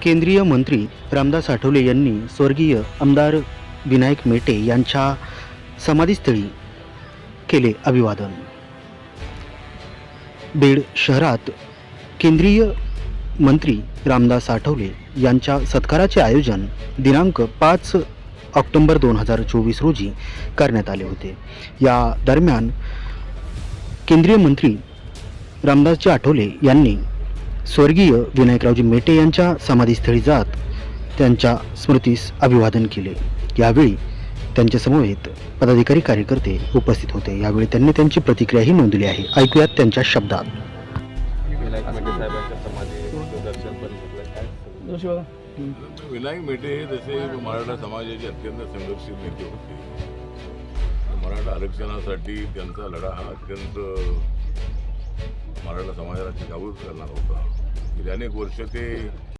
केंद्रीय मंत्री रामदास आठवले यांनी स्वर्गीय आमदार विनायक मेटे यांच्या समाधीस्थळी केले अभिवादन। बीड शहरात केंद्रीय मंत्री रामदास आठवले यांच्या सत्काराचे आयोजन दिनांक 5 ऑक्टोबर 2024 रोजी करण्यात आले होते। या दरम्यान केंद्रीय मंत्री रामदासजी आठवले यांनी स्वर्गीय विनायकरावजी मेटे यांच्या समाधीस्थळी जात त्यांच्या स्मृतीस अभिवादन केले। यावेळी त्यांच्या समवेत पदाधिकारी कार्यकर्ते उपस्थित होते। यावेळी त्यांनी त्यांची प्रतिक्रियाही नोंदवली आहे। ऐकूयात त्यांच्या शब्दात। विनायक मेटे हे जसे मराठा समाजाचे अत्यंत संघर्षित नेते होते। मराठा आरक्षणासाठी त्यांचा लढा हा अत्यंत मराठा समाजाला जागृत करणार होता। गेली अनेक वर्ष ते